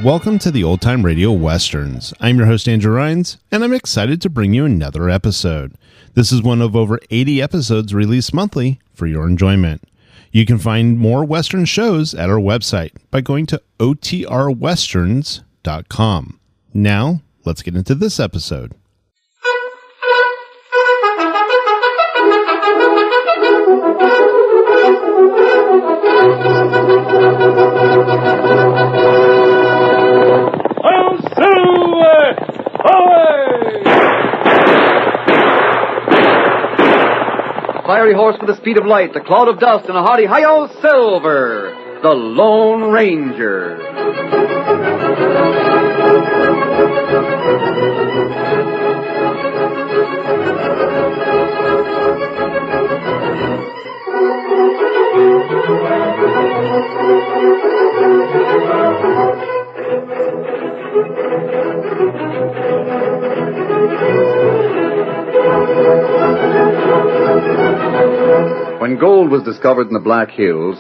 Welcome to the Old Time Radio Westerns. I'm your host, Andrew Rhynes, and I'm excited to bring you another episode. This is one of over 80 episodes released monthly for your enjoyment. You can find more Western shows at our website by going to OTRwesterns.com. Now, let's get into this episode. Fiery horse with the speed of light, a cloud of dust, and a hearty hi-yo silver, the Lone Ranger. When gold was discovered in the Black Hills,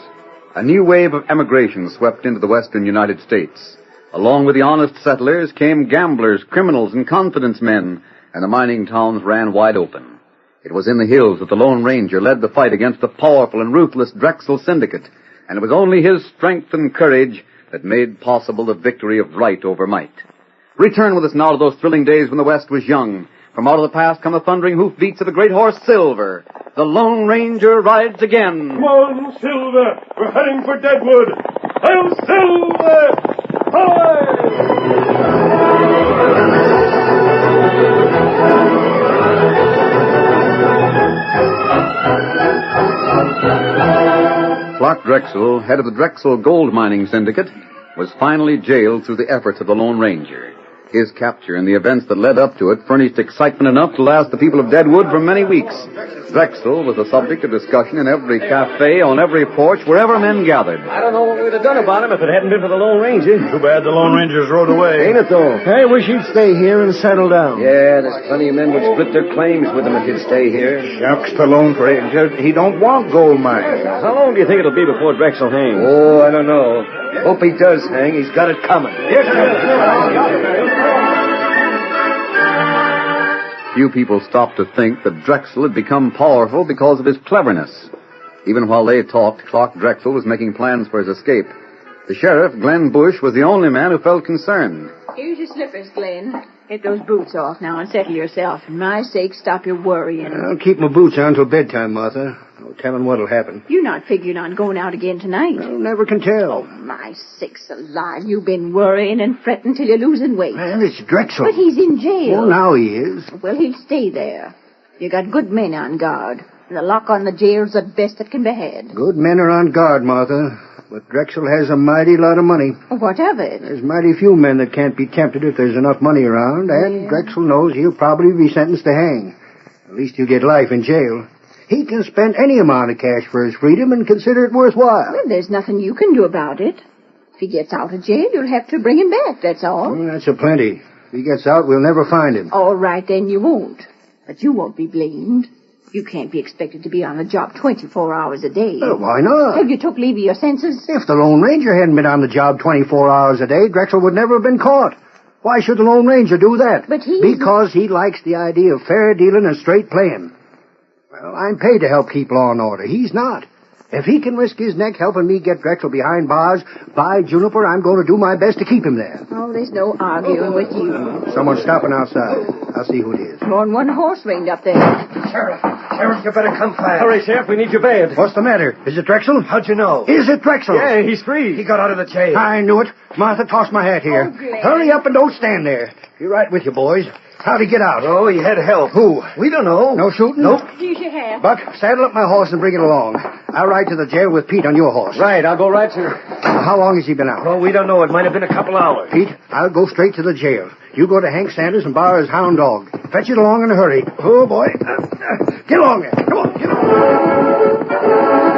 a new wave of emigration swept into the western United States. Along with the honest settlers came gamblers, criminals, and confidence men, and the mining towns ran wide open. It was in the hills that the Lone Ranger led the fight against the powerful and ruthless Drexel syndicate, and it was only his strength and courage that made possible the victory of right over might. Return with us now to those thrilling days when the West was young. From out of the past come the thundering hoofbeats of the great horse Silver. The Lone Ranger rides again. Come on, Silver. We're heading for Deadwood. Hail, Silver! Hi! Clark Drexel, head of the Drexel Gold Mining Syndicate, was finally jailed through the efforts of the Lone Ranger. His capture and the events that led up to it furnished excitement enough to last the people of Deadwood for many weeks. Drexel was the subject of discussion in every cafe, on every porch, wherever men gathered. I don't know what we'd have done about him if it hadn't been for the Lone Ranger. Too bad the Lone Ranger's rode away. Ain't it, though? I wish he'd stay here and settle down. Yeah, there's plenty of men would split their claims with him if he'd stay here. Shucks, the Lone Ranger. He don't want gold mines. How long do you think it'll be before Drexel hangs? Oh, I don't know. Hope he does hang. He's got it coming. Yes, sir. Few people stopped to think that Drexel had become powerful because of his cleverness. Even while they talked, Clark Drexel was making plans for his escape. The sheriff, Glenn Bush, was the only man who felt concerned. Here's your slippers, Glenn. Get those boots off now and settle yourself. For my sake, stop your worrying. I'll keep my boots on till bedtime, Martha. No telling what'll happen. You're not figuring on going out again tonight. Well, never can tell. Oh, my sakes alive. You've been worrying and fretting till you're losing weight. Well, it's Drexel. But he's in jail. Well, now he is. Well, he'll stay there. You got good men on guard. And the lock on the jail's the best that can be had. Good men are on guard, Martha. But Drexel has a mighty lot of money. What of it? There's mighty few men that can't be tempted if there's enough money around, and Drexel knows he'll probably be sentenced to hang. At least he'll get life in jail. He can spend any amount of cash for his freedom and consider it worthwhile. Well, there's nothing you can do about it. If he gets out of jail, you'll have to bring him back, that's all. Well, that's a plenty. If he gets out, we'll never find him. All right, then you won't. But you won't be blamed. You can't be expected to be on the job 24 hours a day. Well, why not? Have you took leave of your senses? If the Lone Ranger hadn't been on the job 24 hours a day, Drexel would never have been caught. Why should the Lone Ranger do that? But Because he likes the idea of fair dealing and straight playing. Well, I'm paid to help keep law and order. He's not. If he can risk his neck helping me get Drexel behind bars, by Juniper, I'm going to do my best to keep him there. Oh, there's no arguing with you. Someone's stopping outside. I'll see who it is. You're on one horse reined up there. Sheriff, you better come fast. Hurry, Sheriff, we need you bad. What's the matter? Is it Drexel? How'd you know? Is it Drexel? Yeah, he's free. He got out of the jail. I knew it. Martha, toss my hat here. Oh, Glenn. Hurry up and don't stand there. Be right with you, boys. How'd he get out? Oh, he had help. Who? We don't know. No shooting? Nope. Here's your hat. Buck, saddle up my horse and bring it along. I'll ride to the jail with Pete on your horse. Right, I'll go right to... How long has he been out? Oh, we don't know. It might have been a couple hours. Pete, I'll go straight to the jail. You go to Hank Sanders and borrow his hound dog. Fetch it along in a hurry. Oh, boy. Get along there. Come on, get along.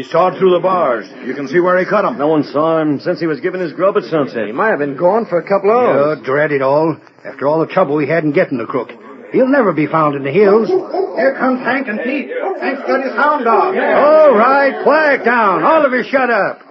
He sawed through the bars. You can see where he cut them. No one saw him since he was giving his grub at sunset. He might have been gone for a couple of hours. Oh, dread it all. After all the trouble we had in getting the crook. He'll never be found in the hills. Here comes Hank and Pete. Hank's got his hound dog. All right, quiet down. All of you shut up.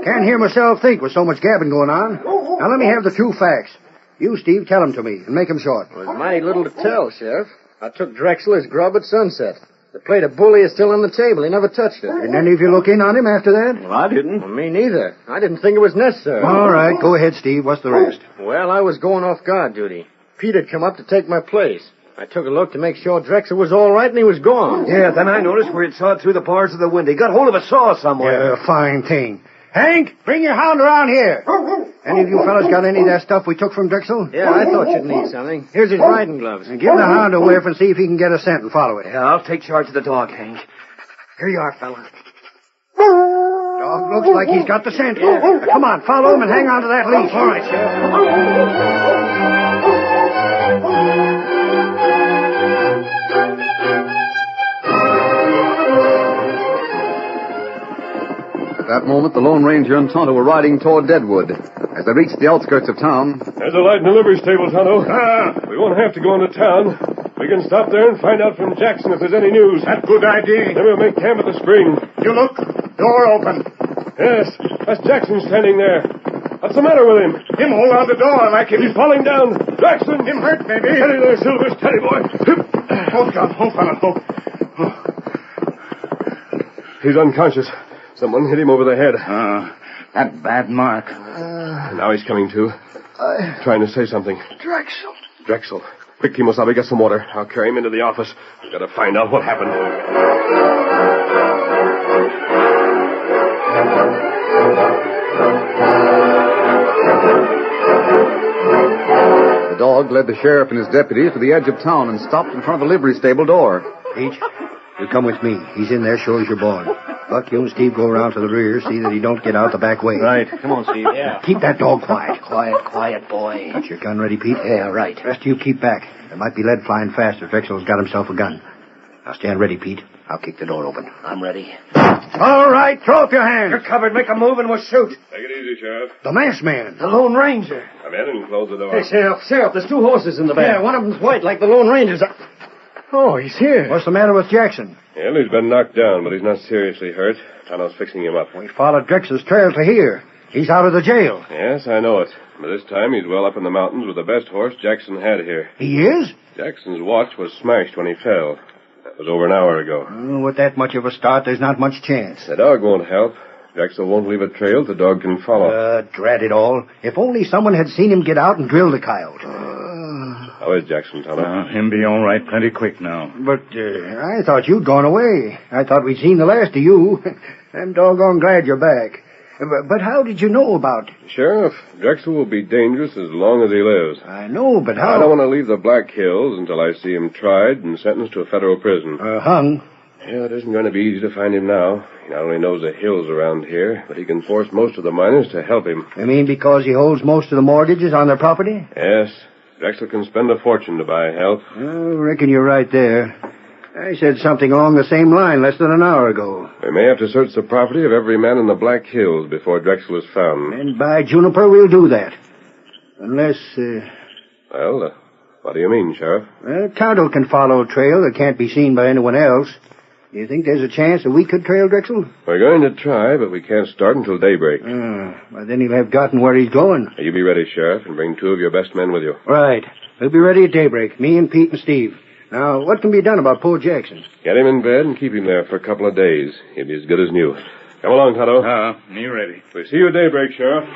Can't hear myself think with so much gabbing going on. Now let me have the true facts. You, Steve, tell them to me and make them short. There's mighty little to tell, Sheriff. I took Drexel his grub at sunset. The plate of bully is still on the table. He never touched it. Didn't any of you look in on him after that? Well, I didn't. Well, me neither. I didn't think it was necessary. All right, go ahead, Steve. What's the rest? Well, I was going off guard duty. Pete had come up to take my place. I took a look to make sure Drexel was all right, and he was gone. Yeah, then I noticed where he'd sawed through the bars of the window. He got hold of a saw somewhere. Yeah, fine thing. Hank, bring your hound around here. Any of you fellas got any of that stuff we took from Drexel? Yeah, I thought you'd need something. Here's his riding gloves. And give the hound a whiff and see if he can get a scent and follow it. Yeah, I'll take charge of the dog, Hank. Here you are, fella. Dog looks like he's got the scent. Yeah. Come on, follow him and hang on to that leash. All right, Sheriff. At that moment, the Lone Ranger and Tonto were riding toward Deadwood. As they reached the outskirts of town... There's a light and livery stable, Tonto. We won't have to go into town. We can stop there and find out from Jackson if there's any news. That's a good idea. Then we'll make camp at the spring. You look. Door open. Yes, that's Jackson standing there. What's the matter with him? Him hold on the door like He's falling down. Jackson! him hurt, maybe. Steady there, Silver. Steady, boy. Hold on, fella. Oh. He's unconscious. Someone hit him over the head. That bad mark. Now he's coming to. Trying to say something. Drexel. Drexel. Quick, Kimosabe, get some water. I'll carry him into the office. We've got to find out what happened. The dog led the sheriff and his deputies to the edge of town and stopped in front of the livery stable door. Peach, you come with me. He's in there, sure as you're born. Buck, you and Steve go around to the rear, see that he don't get out the back way. Right. Come on, Steve. Yeah. Keep that dog quiet. Quiet, boy. Got your gun ready, Pete? Yeah, right. The rest of you keep back. There might be lead flying fast if Drexel's got himself a gun. Now stand ready, Pete. I'll kick the door open. I'm ready. All right, throw up your hands. You're covered. Make a move and we'll shoot. Take it easy, Sheriff. The masked man. The Lone Ranger. Come in and close the door. Hey, Sheriff, there's two horses in the back. Yeah, one of them's white like the Lone Ranger's. Oh, he's here. What's the matter with Jackson? Well, he's been knocked down, but he's not seriously hurt. Tonto's fixing him up. We followed Drexel's trail to here. He's out of the jail. Yes, I know it. But this time he's well up in the mountains with the best horse Jackson had here. He is? Jackson's watch was smashed when he fell. That was over an hour ago. Oh, with that much of a start, there's not much chance. The dog won't help. Drexel won't leave a trail the dog can follow. Drat it all. If only someone had seen him get out and drill the coyote. How is Jackson, Tonto? Him be all right plenty quick now. But I thought you'd gone away. I thought we'd seen the last of you. I'm doggone glad you're back. But how did you know about... Sheriff, Drexel will be dangerous as long as he lives. I know, but how... I don't want to leave the Black Hills until I see him tried and sentenced to a federal prison. Hung? Yeah, it isn't going to be easy to find him now. He not only knows the hills around here, but he can force most of the miners to help him. You mean because he holds most of the mortgages on their property? Yes. Drexel can spend a fortune to buy help. I reckon you're right there. I said something along the same line less than an hour ago. We may have to search the property of every man in the Black Hills before Drexel is found. And by Juniper, we'll do that. Unless, Well, what do you mean, Sheriff? Tonto can follow a trail that can't be seen by anyone else. Do you think there's a chance that we could trail Drexel? We're going to try, but we can't start until daybreak. Well, then he'll have gotten where he's going. You be ready, Sheriff, and bring two of your best men with you. Right. We'll be ready at daybreak, me and Pete and Steve. Now, what can be done about poor Jackson? Get him in bed and keep him there for a couple of days. He'll be as good as new. Come along, Tonto. Me ready. We see you at daybreak, Sheriff.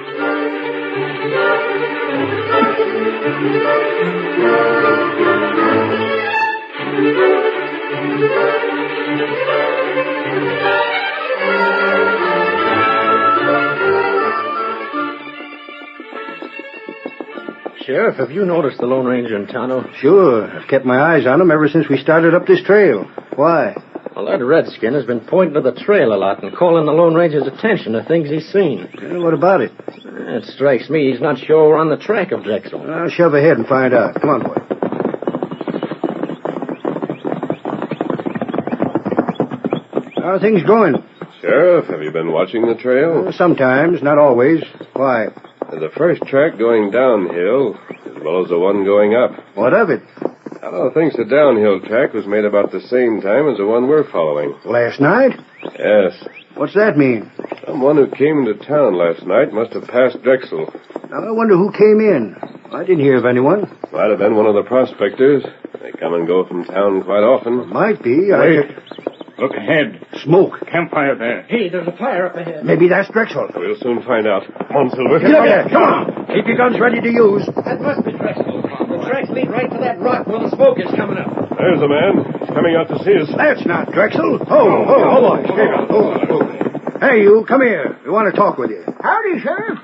Sheriff, have you noticed the Lone Ranger and Tonto? Sure. I've kept my eyes on him ever since we started up this trail. Why? Well, that redskin has been pointing to the trail a lot and calling the Lone Ranger's attention to things he's seen. What about it? It strikes me he's not sure we're on the track of Drexel. I'll shove ahead and find out. Come on, boy. How are things going? Sheriff, have you been watching the trail? Sometimes, not always. Why? The first track going downhill, as well as the one going up. What of it? Tonto thinks the downhill track was made about the same time as the one we're following. Last night? Yes. What's that mean? Someone who came into town last night must have passed Drexel. Now, I wonder who came in. I didn't hear of anyone. Might have been one of the prospectors. They come and go from town quite often. Might be. Wait. Look ahead. Smoke. Campfire there. Hey, there's a fire up ahead. Maybe that's Drexel. We'll soon find out. Come on, Silver. Get up there. Come on. Keep your guns ready to use. That must be Drexel. The tracks lead right to that rock where the smoke is coming up. There's the man. He's coming out to see us. That's not Drexel. Oh, boy. Hey, you, come here. We want to talk with you. Howdy, Sheriff.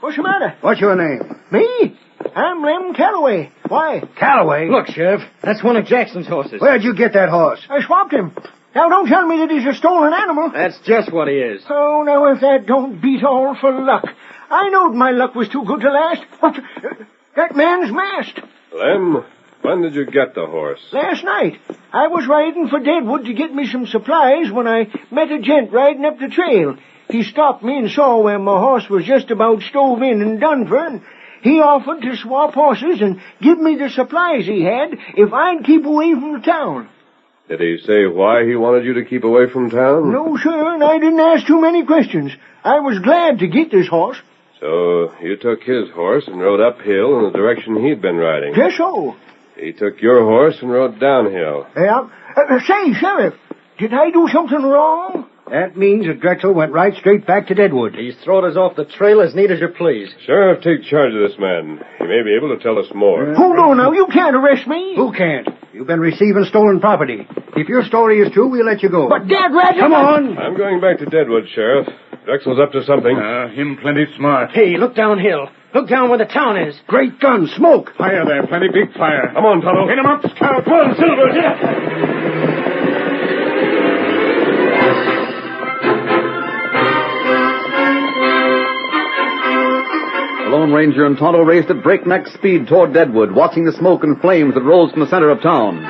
What's the matter? What's your name? Me? I'm Lem Calloway. Why? Calloway? Look, Sheriff, that's one of Jackson's horses. Where'd you get that horse? I swapped him. Now, don't tell me that he's a stolen animal. That's just what he is. Oh, now, if that don't beat all for luck. I knowed my luck was too good to last. What? That man's masked. Lem, when did you get the horse? Last night. I was riding for Deadwood to get me some supplies when I met a gent riding up the trail. He stopped me and saw where my horse was just about stove in and done for, and he offered to swap horses and give me the supplies he had if I'd keep away from the town. Did he say why he wanted you to keep away from town? No, sir, and I didn't ask too many questions. I was glad to get this horse. So you took his horse and rode uphill in the direction he'd been riding. Just so. He took your horse and rode downhill. Yeah. Say, Sheriff, did I do something wrong? That means that Drexel went right straight back to Deadwood. He's throwed us off the trail as neat as you please. Sheriff, take charge of this man. He may be able to tell us more. Hold on now, you can't arrest me. Who can't? You've been receiving stolen property. If your story is true, we'll let you go. But Dad Rabbit... Come on. I'm going back to Deadwood, Sheriff. Drexel's up to something. Him plenty smart. Hey, look downhill. Look down where the town is. Great gun, smoke. Fire there, plenty big fire. Come on, Tonto. Hit him up, Scout. Come on, Silver. Hit him. The Lone Ranger and Tonto raced at breakneck speed toward Deadwood, watching the smoke and flames that rose from the center of town.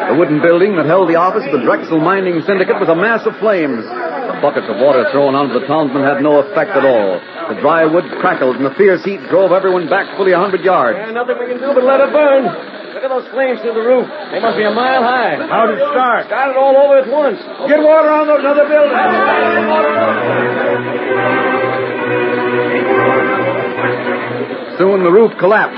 The wooden building that held the office of the Drexel Mining Syndicate was a mass of flames. The buckets of water thrown onto the townsmen had no effect at all. The dry wood crackled, and the fierce heat drove everyone back fully 100 yards. Nothing we can do but let it burn. Look at those flames through the roof. They must be a mile high. How'd it start? Started all over at once. Get water on those other buildings. Soon the roof collapsed.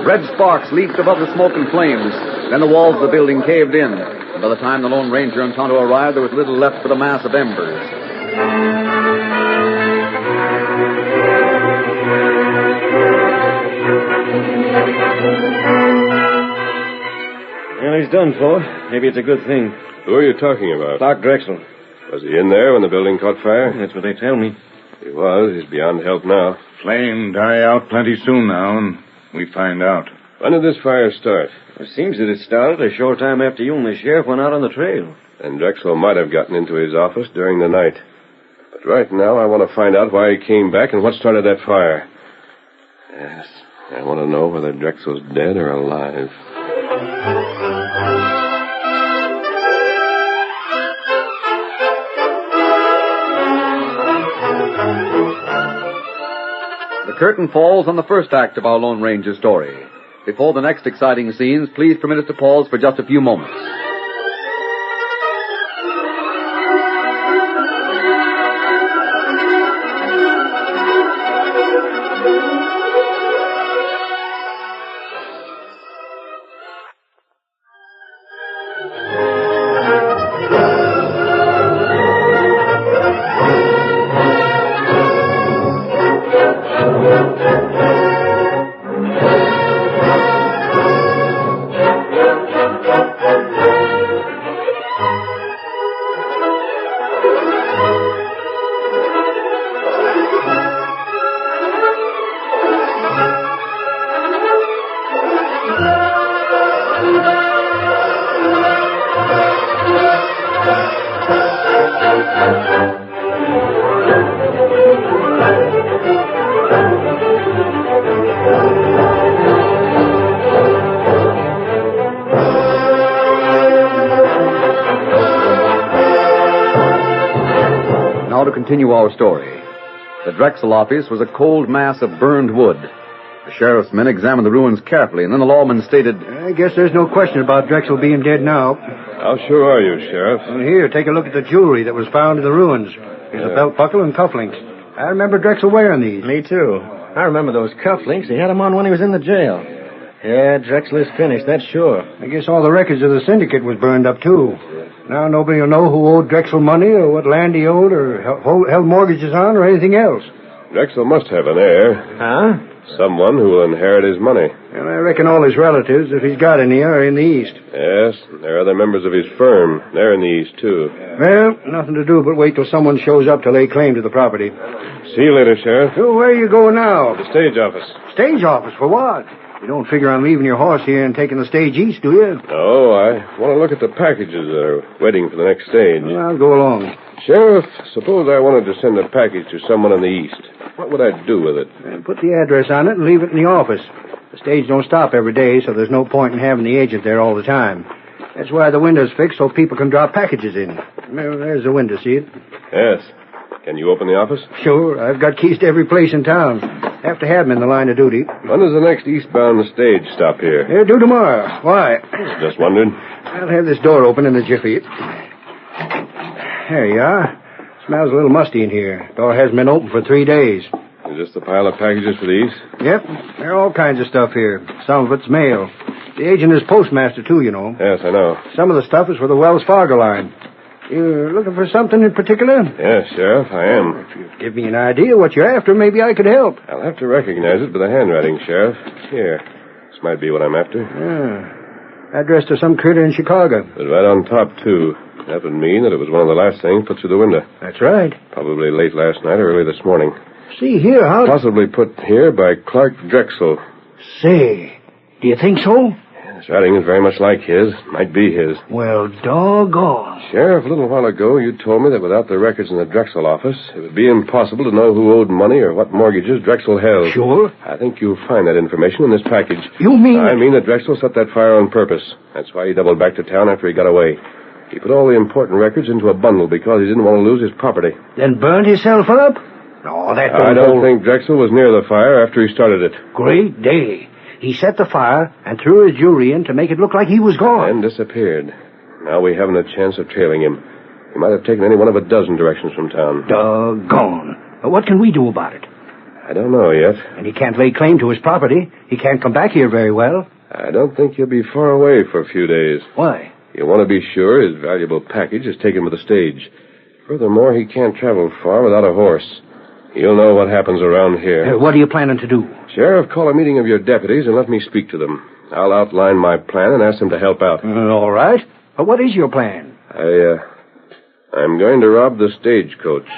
Red sparks leaped above the smoke and flames. Then the walls of the building caved in. And by the time the Lone Ranger and Tonto arrived, there was little left but a mass of embers. Well, he's done for. Maybe it's a good thing. Who are you talking about? Doc Drexel. Was he in there when the building caught fire? That's what they tell me. He was. He's beyond help now. Flame die out plenty soon now, and we find out. When did this fire start? It seems that it started a short time after you and the sheriff went out on the trail. And Drexel might have gotten into his office during the night. But right now, I want to find out why he came back and what started that fire. Yes, I want to know whether Drexel's dead or alive. The curtain falls on the first act of our Lone Ranger story. Before the next exciting scenes, please permit us to pause for just a few moments. to continue our story. The Drexel office was a cold mass of burned wood. The sheriff's men examined the ruins carefully, and then the lawman stated, I guess there's no question about Drexel being dead now. How sure are you, Sheriff? Well, here, take a look at the jewelry that was found in the ruins. Here's a belt buckle and cufflinks. I remember Drexel wearing these. Me too. I remember those cufflinks. He had them on when he was in the jail. Yeah, Drexel is finished, that's sure. I guess all the records of the syndicate was burned up, too. Now nobody will know who owed Drexel money or what land he owed or held mortgages on or anything else. Drexel must have an heir. Huh? Someone who will inherit his money. And I reckon all his relatives, if he's got any, are in the East. Yes, there are other members of his firm. They're in the East, too. Well, nothing to do but wait till someone shows up to lay claim to the property. See you later, Sheriff. So where are you going now? The stage office. Stage office? For what? You don't figure on leaving your horse here and taking the stage east, do you? No, I want to look at the packages that are waiting for the next stage. Well, I'll go along. Sheriff, suppose I wanted to send a package to someone in the East. What would I do with it? Put the address on it and leave it in the office. The stage don't stop every day, so there's no point in having the agent there all the time. That's why the window's fixed, so people can drop packages in. Well, there's the window, see it? Yes. Can you open the office? Sure. I've got keys to every place in town. Have to have them in the line of duty. When does the next eastbound stage stop here? They're due tomorrow. Why? Just wondered. I'll have this door open in a jiffy. There you are. Smells a little musty in here. Door hasn't been open for 3 days. Is this the pile of packages for these? Yep. There are all kinds of stuff here. Some of it's mail. The agent is postmaster, too, you know. Yes, I know. Some of the stuff is for the Wells Fargo line. You're looking for something in particular? Yes, Sheriff, I am. If you give me an idea what you're after, maybe I could help. I'll have to recognize it by the handwriting, Sheriff. Here. This might be what I'm after. Addressed to some critter in Chicago. But right on top, too. That would mean that it was one of the last things put through the window. That's right. Probably late last night or early this morning. See here, how... Possibly put here by Clark Drexel. Say, do you think so? His writing is very much like his. Might be his. Well, doggone. Sheriff, a little while ago you told me that without the records in the Drexel office, it would be impossible to know who owed money or what mortgages Drexel held. Sure. I think you'll find that information in this package. You mean... I mean that Drexel set that fire on purpose. That's why he doubled back to town after he got away. He put all the important records into a bundle because he didn't want to lose his property. Then burned himself up? No, that I don't think Drexel was near the fire after he started it. Great day. He set the fire and threw his jewelry in to make it look like he was gone. And disappeared. Now we haven't a chance of trailing him. He might have taken any one of a dozen directions from town. Doggone. What can we do about it? I don't know yet. And he can't lay claim to his property. He can't come back here very well. I don't think he'll be far away for a few days. Why? You want to be sure his valuable package is taken with the stage. Furthermore, he can't travel far without a horse. He'll know what happens around here. What are you planning to do? Sheriff, call a meeting of your deputies and let me speak to them. I'll outline my plan and ask them to help out. All right. But what is your plan? I'm going to rob the stagecoach.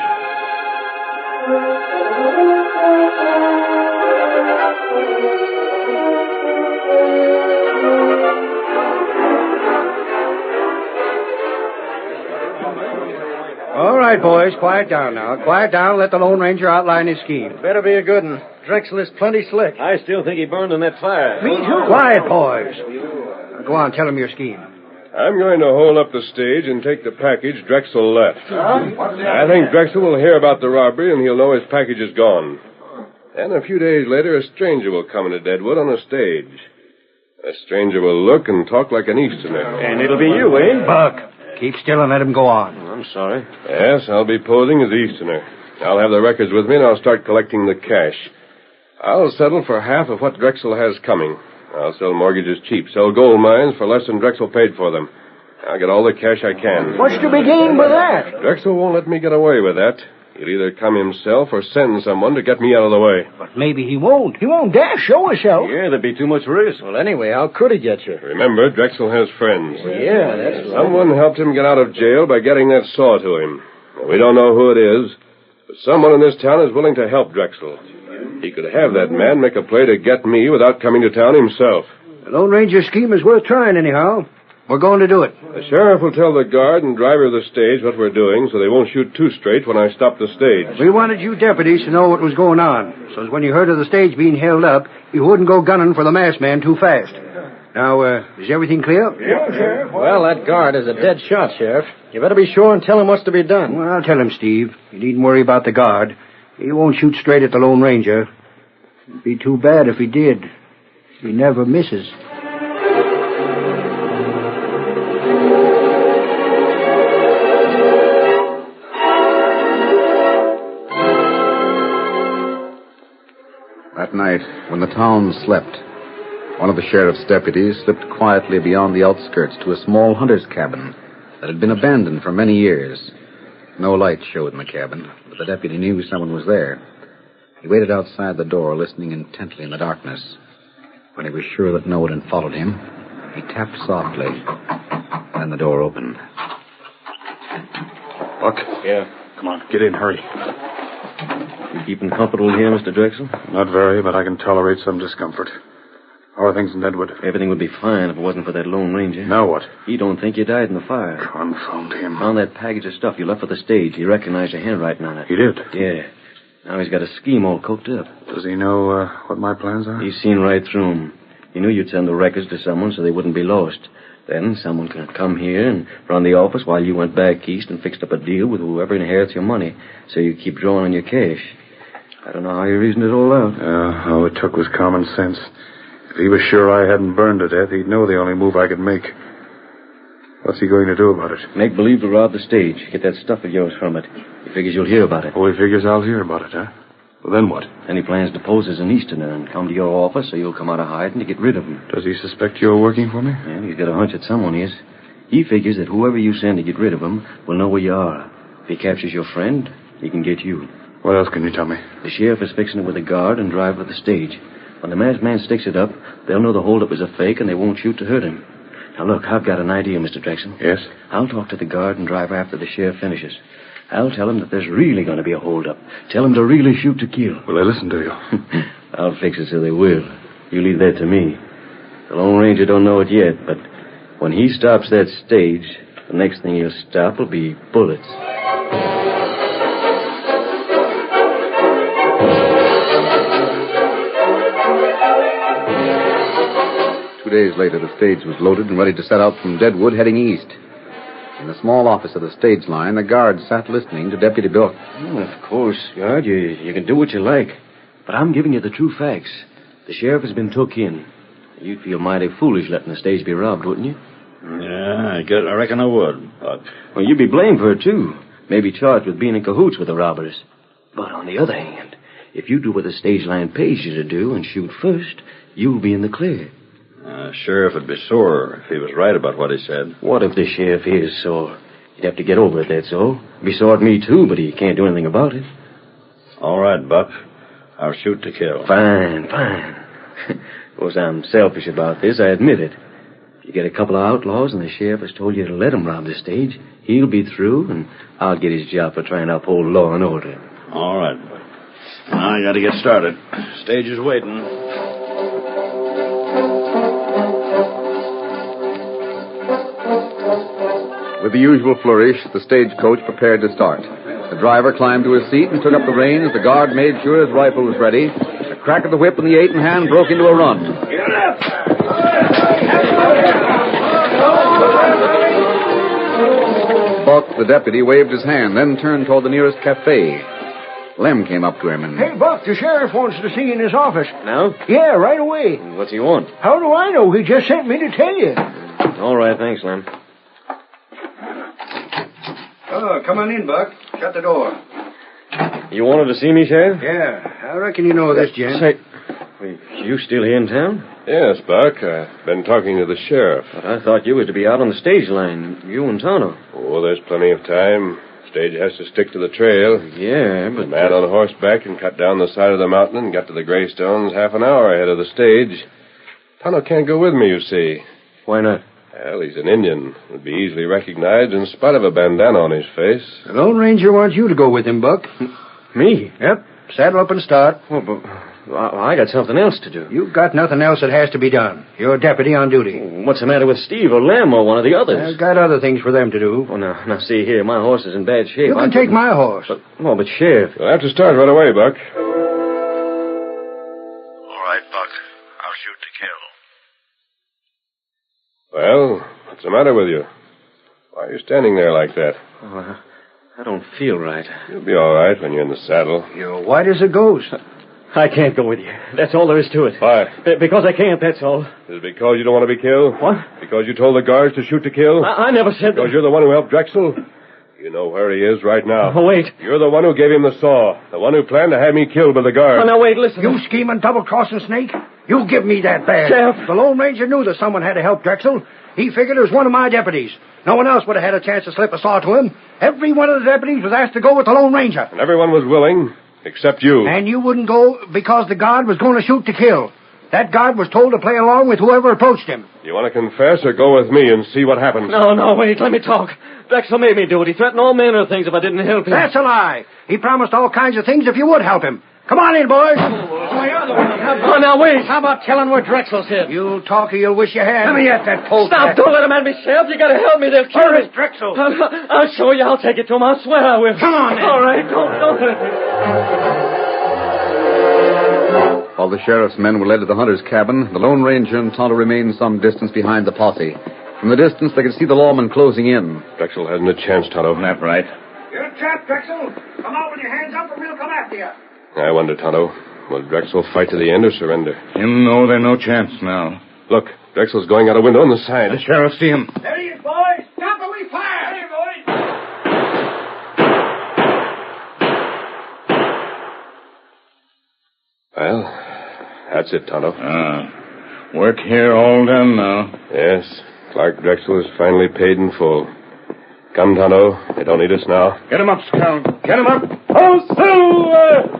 All right, boys, quiet down now. Quiet down. Let the Lone Ranger outline his scheme. Better be a good one. Drexel is plenty slick. I still think he burned in that fire. Me too. Quiet, boys. Go on, tell him your scheme. I'm going to hold up the stage and take the package Drexel left. I think Drexel will hear about the robbery and he'll know his package is gone. And a few days later, a stranger will come into Deadwood on a stage. A stranger will look and talk like an Easterner. And it'll be you, eh? Buck, keep still and let him go on. I'm sorry. Yes, I'll be posing as Easterner. I'll have the records with me and I'll start collecting the cash. I'll settle for half of what Drexel has coming. I'll sell mortgages cheap, sell gold mines for less than Drexel paid for them. I'll get all the cash I can. What's to be gained by that? Drexel won't let me get away with that. He'll either come himself or send someone to get me out of the way. But maybe he won't. He won't dare show himself. Yeah, there'd be too much risk. Well, anyway, how could he get you? Remember, Drexel has friends. Yeah, that's right. Someone helped him get out of jail by getting that saw to him. We don't know who it is, but someone in this town is willing to help Drexel. He could have that man make a play to get me without coming to town himself. The Lone Ranger scheme is worth trying anyhow. We're going to do it. The sheriff will tell the guard and driver of the stage what we're doing so they won't shoot too straight when I stop the stage. We wanted you deputies to know what was going on, so as when you heard of the stage being held up, you wouldn't go gunning for the masked man too fast. Now, is everything clear? Yeah, Sheriff. Well, that guard is a dead shot, Sheriff. You better be sure and tell him what's to be done. Well, I'll tell him, Steve. You needn't worry about the guard. He won't shoot straight at the Lone Ranger. It'd be too bad if he did. He never misses. That night, when the town slept, one of the sheriff's deputies slipped quietly beyond the outskirts to a small hunter's cabin that had been abandoned for many years. No light showed in the cabin, but the deputy knew someone was there. He waited outside the door, listening intently in the darkness. When he was sure that no one had followed him, he tapped softly. Then the door opened. Buck? Yeah? Come on, get in, hurry. You keeping comfortable here, Mr. Drexel? Not very, but I can tolerate some discomfort. How are things in Deadwood? Everything would be fine if it wasn't for that Lone Ranger. Now what? He don't think you died in the fire. Confound him. Found that package of stuff you left for the stage. He recognized your handwriting on it. He did? Yeah. Now he's got a scheme all cooked up. Does he know what my plans are? He's seen right through 'em. He knew you'd send the records to someone so they wouldn't be lost. Then someone could come here and run the office while you went back east and fixed up a deal with whoever inherits your money, so you keep drawing on your cash. I don't know how you reasoned it all out. All it took was common sense. If he was sure I hadn't burned to death, he'd know the only move I could make. What's he going to do about it? Make believe to rob the stage. Get that stuff of yours from it. He figures you'll hear about it. Oh, he figures I'll hear about it, huh? Well, then what? Then he plans to pose as an Easterner and come to your office so you'll come out of hiding to get rid of him. Does he suspect you're working for me? Yeah, he's got a hunch that someone is. He figures that whoever you send to get rid of him will know where you are. If he captures your friend, he can get you. What else can you tell me? The sheriff is fixing it with a guard and drive for the stage. When the masked man sticks it up, they'll know the holdup is a fake and they won't shoot to hurt him. Now, look, I've got an idea, Mr. Drexel. Yes? I'll talk to the guard and driver after the sheriff finishes. I'll tell him that there's really going to be a holdup. Tell him to really shoot to kill. Will they listen to you? I'll fix it so they will. You leave that to me. The Lone Ranger don't know it yet, but when he stops that stage, the next thing he'll stop will be bullets. 2 days later, the stage was loaded and ready to set out from Deadwood, heading east. In the small office of the stage line, the guard sat listening to Deputy Bill. Well, of course, guard, you can do what you like. But I'm giving you the true facts. The sheriff has been took in. You'd feel mighty foolish letting the stage be robbed, wouldn't you? Yeah, I reckon I would, but... Well, you'd be blamed for it, too. Maybe charged with being in cahoots with the robbers. But on the other hand, if you do what the stage line pays you to do and shoot first, you'll be in the clear. Sheriff would be sore if he was right about what he said. What if the sheriff is sore? He'd have to get over it, that's all. Be sore at me, too, but he can't do anything about it. All right, Buck. I'll shoot to kill. Fine. Of course, I'm selfish about this, I admit it. If you get a couple of outlaws and the sheriff has told you to let him rob the stage, he'll be through, and I'll get his job for trying to uphold law and order. All right, Buck. I gotta get started. Stage is waiting. With the usual flourish, the stagecoach prepared to start. The driver climbed to his seat and took up the reins. The guard made sure his rifle was ready. The crack of the whip and the 8-in-hand broke into a run. Buck, the deputy, waved his hand, then turned toward the nearest cafe. Lem came up to him and... Hey, Buck, the sheriff wants to see you in his office. Now? Yeah, right away. What's he want? How do I know? He just sent me to tell you. All right, thanks, Lem. Oh, come on in, Buck. Shut the door. You wanted to see me, Sheriff? Yeah, I reckon you know this, gent. Say, you still here in town? Yes, Buck. I've been talking to the sheriff. But I thought you were to be out on the stage line, you and Tonto. Oh, there's plenty of time. Stage has to stick to the trail. Yeah, but... The man on horseback can cut down the side of the mountain and get to the Greystones half an hour ahead of the stage. Tonto can't go with me, you see. Why not? Well, he's an Indian. Would be easily recognized in spite of a bandana on his face. The Lone Ranger wants you to go with him, Buck. Me? Yep. Saddle up and start. Well, but I got something else to do. You've got nothing else that has to be done. You're a deputy on duty. What's the matter with Steve or Lem or one of the others? I've got other things for them to do. Well, now, see here. My horse is in bad shape. You can take my horse. But Sheriff... You'll have to start right away, Buck. All right, Buck. I'll shoot to kill. What's the matter with you? Why are you standing there like that? Oh, I don't feel right. You'll be all right when you're in the saddle. You're white as a ghost. I can't go with you. That's all there is to it. Why? Because I can't, that's all. Is it because you don't want to be killed? What? Because you told the guards to shoot to kill? I never said Because that. you're the one who helped Drexel? You know where he is right now. Oh, wait. You're the one who gave him the saw. The one who planned to have me killed by the guards. Oh, now, wait, listen. You scheming, double-crossing snake? You give me that badge. Sheriff. The Lone Ranger knew that someone had to help Drexel. He figured it was one of my deputies. No one else would have had a chance to slip a saw to him. Every one of the deputies was asked to go with the Lone Ranger. And everyone was willing, except you. And you wouldn't go because the guard was going to shoot to kill. That guard was told to play along with whoever approached him. You want to confess or go with me and see what happens? No, wait, let me talk. Drexel made me do it. He threatened all manner of things if I didn't help him. That's a lie. He promised all kinds of things if you would help him. Come on in, boys. Oh, now, wait. How about telling where Drexel's hid? You'll talk or you'll wish you had. Let me at that pole. Stop, don't let him at me, Sheriff. You gotta help me. They'll kill Where me. is Drexel? I'll show you. I'll take it to him. I swear I will. Come on, then. All right, don't hurt me. While the sheriff's men were led to the hunter's cabin, the Lone Ranger and Tonto remained some distance behind the posse. From the distance, they could see the lawmen closing in. Drexel hasn't a chance, Tonto. That's right. You're trapped, Drexel. Come out with your hands up or we'll come after you. I wonder, Tonto, will Drexel fight to the end or surrender? Him know there's no chance now. Look, Drexel's going out a window on the side. The sheriff see him. There he is, boys. Stop or we fire. There, boys. Well, that's it, Tonto. Work here all done now. Yes, Clark Drexel is finally paid in full. Come, Tonto. They don't need us now. Get him up, Scout. Get him up. Oh, Silver!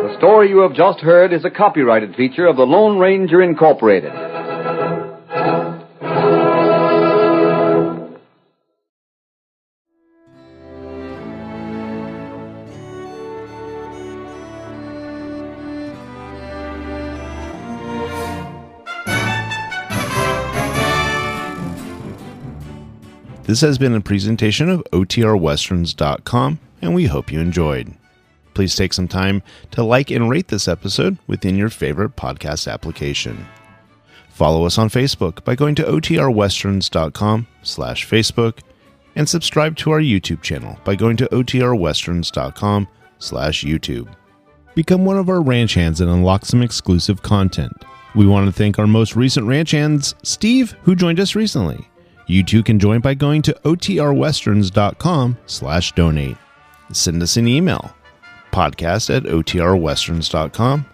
The story you have just heard is a copyrighted feature of the Lone Ranger Incorporated. This has been a presentation of OTRWesterns.com, and we hope you enjoyed. Please take some time to like and rate this episode within your favorite podcast application. Follow us on Facebook by going to OTRWesterns.com/Facebook, and subscribe to our YouTube channel by going to OTRWesterns.com/YouTube. Become one of our ranch hands and unlock some exclusive content. We want to thank our most recent ranch hands, Steve, who joined us recently. You too can join by going to OTRWesterns.com/donate. Send us an email, podcast@OTRWesterns.com,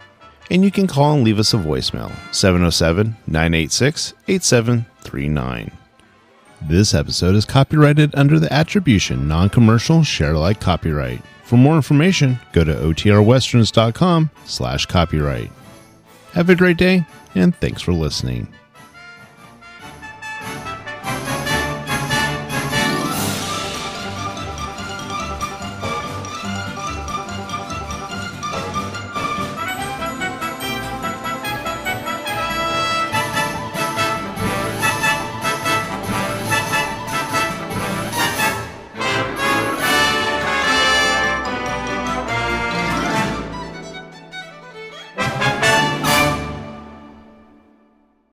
and you can call and leave us a voicemail, 707-986-8739. This episode is copyrighted under the attribution non-commercial share-alike copyright. For more information, go to OTRWesterns.com/copyright. Have a great day, and thanks for listening.